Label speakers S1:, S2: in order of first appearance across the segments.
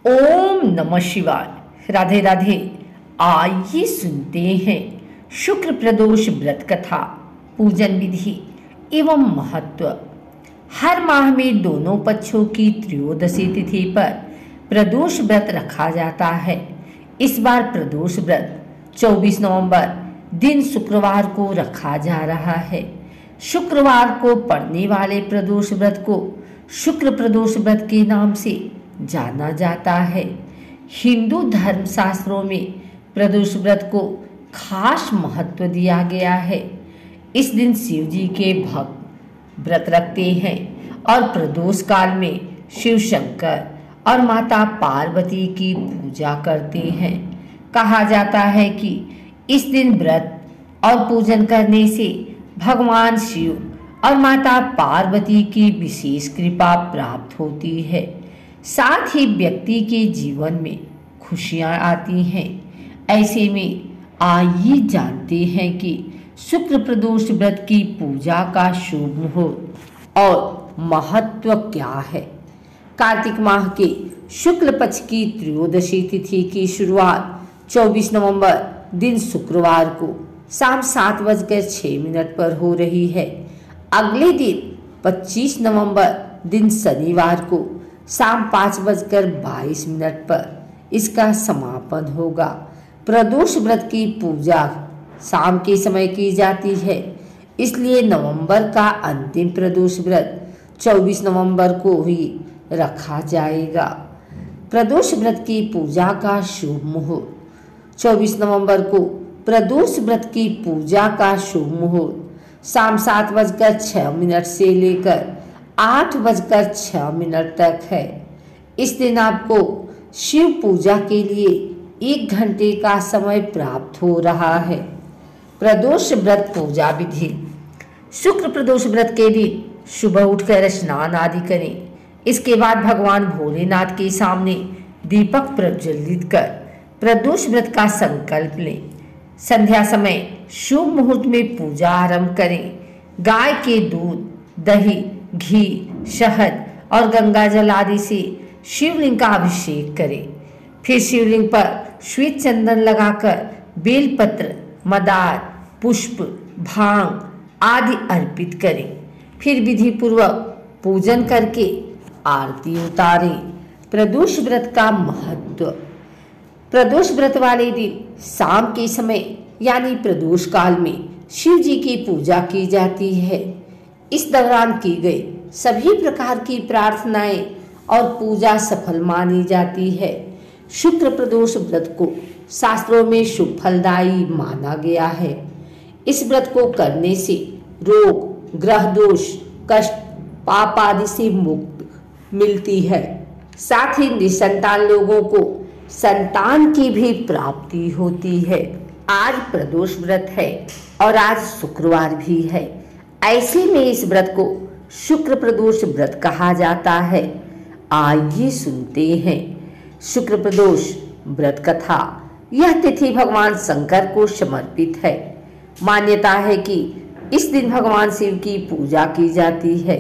S1: ओम नमः शिवाय। राधे राधे। आइए सुनते हैं शुक्र प्रदोष व्रत कथा, पूजन विधि एवं महत्व। हर माह में दोनों पक्षों की त्रयोदशी तिथि पर प्रदोष व्रत रखा जाता है। इस बार प्रदोष व्रत 24 नवंबर दिन शुक्रवार को रखा जा रहा है। शुक्रवार को पड़ने वाले प्रदोष व्रत को शुक्र प्रदोष व्रत के नाम से जाना जाता है। हिंदू धर्म शास्त्रों में प्रदोष व्रत को खास महत्व दिया गया है। इस दिन शिव जी के भक्त व्रत रखते हैं और प्रदोष काल में शिव शंकर और माता पार्वती की पूजा करते हैं। कहा जाता है कि इस दिन व्रत और पूजन करने से भगवान शिव और माता पार्वती की विशेष कृपा प्राप्त होती है। साथ ही व्यक्ति के जीवन में खुशियां आती हैं। ऐसे में आइए जानते हैं कि शुक्र प्रदोष व्रत की पूजा का शुभ मुहूर्त और महत्व क्या है। कार्तिक माह के शुक्ल पक्ष की त्रयोदशी तिथि की शुरुआत 24 नवंबर दिन शुक्रवार को शाम 7:06 पर हो रही है। अगले दिन 25 नवंबर दिन शनिवार को शाम 5:22 पर इसका समापन होगा। प्रदोष व्रत की पूजा शाम के समय की जाती है, इसलिए नवंबर का अंतिम प्रदोष व्रत 24 नवंबर को ही रखा जाएगा। प्रदोष व्रत की पूजा का शुभ मुहूर्त 24 नवंबर को प्रदोष व्रत की पूजा का शुभ मुहूर्त शाम 7:06 से लेकर 8:06 तक है। इस दिन आपको शिव पूजा के लिए 1 घंटे का समय प्राप्त हो रहा है। प्रदोष व्रत पूजा विधि। शुक्र प्रदोष व्रत के दिन सुबह उठकर स्नान आदि करें। इसके बाद भगवान भोलेनाथ के सामने दीपक प्रज्वलित कर प्रदोष व्रत का संकल्प लें। संध्या समय शुभ मुहूर्त में पूजा आरंभ करें। गाय के दूध, दही, घी, शहद और गंगा जल आदि से शिवलिंग का अभिषेक करें। फिर शिवलिंग पर श्वेत चंदन लगाकर बेलपत्र, मदार, पुष्प, भांग आदि अर्पित करें। फिर विधि पूर्वक पूजन करके आरती उतारें। प्रदोष व्रत का महत्व। प्रदोष व्रत वाले दिन शाम के समय यानी प्रदोष काल में शिव जी की पूजा की जाती है। इस दौरान की गई सभी प्रकार की प्रार्थनाएं और पूजा सफल मानी जाती है। शुक्र प्रदोष व्रत को शास्त्रों में शुभ फलदायी माना गया है। इस व्रत को करने से रोग, ग्रह दोष, कष्ट, पाप आदि से मुक्ति मिलती है। साथ ही निसंतान लोगों को संतान की भी प्राप्ति होती है। आज प्रदोष व्रत है और आज शुक्रवार भी है। ऐसे में इस व्रत को शुक्र प्रदोष व्रत कहा जाता है। आइए सुनते हैं शुक्र प्रदोष व्रत कथा। यह तिथि भगवान शंकर को समर्पित है। मान्यता है कि इस दिन भगवान शिव की पूजा की जाती है।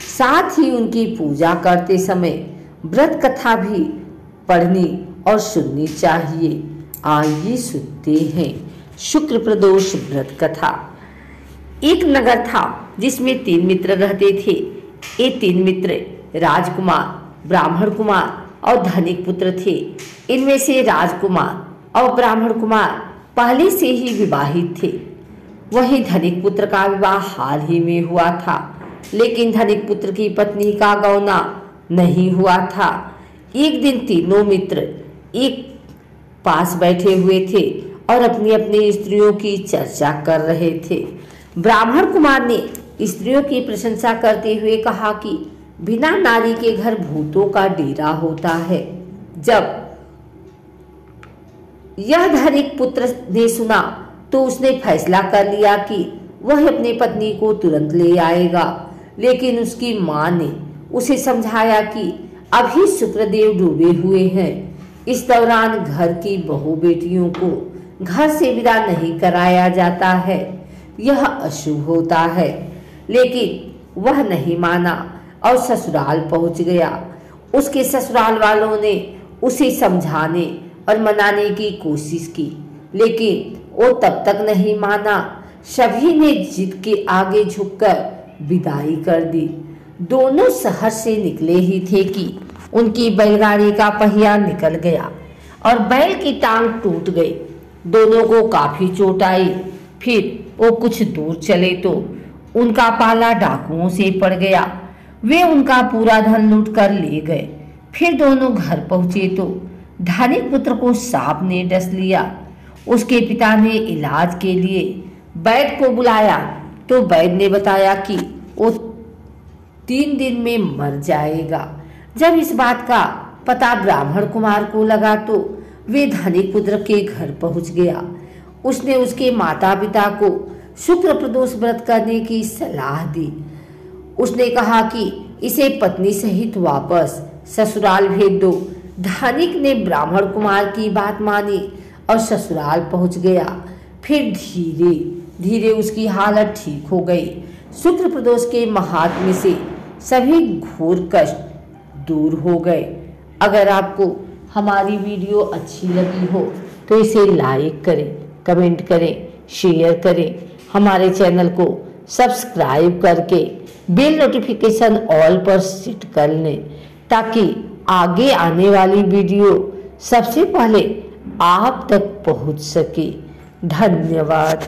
S1: साथ ही उनकी पूजा करते समय व्रत कथा भी पढ़नी और सुननी चाहिए। आइए सुनते हैं शुक्र प्रदोष व्रत कथा। एक नगर था जिसमें 3 मित्र रहते थे। ये 3 मित्र राजकुमार, ब्राह्मण कुमार और धनिक पुत्र थे। इनमें से राजकुमार और ब्राह्मण कुमार पहले से ही विवाहित थे। वहीं धनिक पुत्र का विवाह हाल ही में हुआ था, लेकिन धनिक पुत्र की पत्नी का गौना नहीं हुआ था। एक दिन तीनों मित्र एक पास बैठे हुए थे और अपनी अपनी स्त्रियों की चर्चा कर रहे थे। ब्राह्मण कुमार ने स्त्रियों की प्रशंसा करते हुए कहा कि बिना नारी के घर भूतों का डेरा होता है। जब यह धनिक पुत्र ने सुना तो उसने फैसला कर लिया कि वह अपनी पत्नी को तुरंत ले आएगा, लेकिन उसकी मां ने उसे समझाया कि अभी शुक्रदेव डूबे हुए हैं। इस दौरान घर की बहू बेटियों को घर से विदा नहीं कराया जाता है, यह अशुभ होता है। लेकिन वह नहीं माना और ससुराल पहुंच गया। उसके ससुराल वालों ने उसे समझाने और मनाने की कोशिश की, लेकिन वो तब तक नहीं माना। सभी ने जिद के आगे झुककर विदाई कर दी। दोनों शहर से निकले ही थे कि उनकी बैलगाड़ी का पहिया निकल गया और बैल की टांग टूट गई। दोनों को काफी चोट आई। फिर वो कुछ दूर चले तो उनका पाला डाकुओं से पड़ गया। वे उनका पूरा धन लूट कर ले गए। फिर दोनों घर पहुंचे तो धनिक पुत्र को सांप ने डस लिया। उसके पिता ने इलाज के लिए वैद्य को बुलाया तो वैद्य ने बताया कि वो 3 दिन में मर जाएगा। जब इस बात का पता ब्राह्मण कुमार को लगा तो वे धनिक पुत्र के घर पहुंच गया। उसने उसके माता पिता को शुक्र प्रदोष व्रत करने की सलाह दी। उसने कहा कि इसे पत्नी सहित वापस ससुराल भेज दो। धनिक ने ब्राह्मण कुमार की बात मानी और ससुराल पहुंच गया। फिर धीरे धीरे उसकी हालत ठीक हो गई। शुक्र प्रदोष के महात्म्य से सभी घोर कष्ट दूर हो गए। अगर आपको हमारी वीडियो अच्छी लगी हो तो इसे लाइक करें, कमेंट करें, शेयर करें। हमारे चैनल को सब्सक्राइब करके बेल नोटिफिकेशन ऑल पर सेट कर लें ताकि आगे आने वाली वीडियो सबसे पहले आप तक पहुंच सके। धन्यवाद।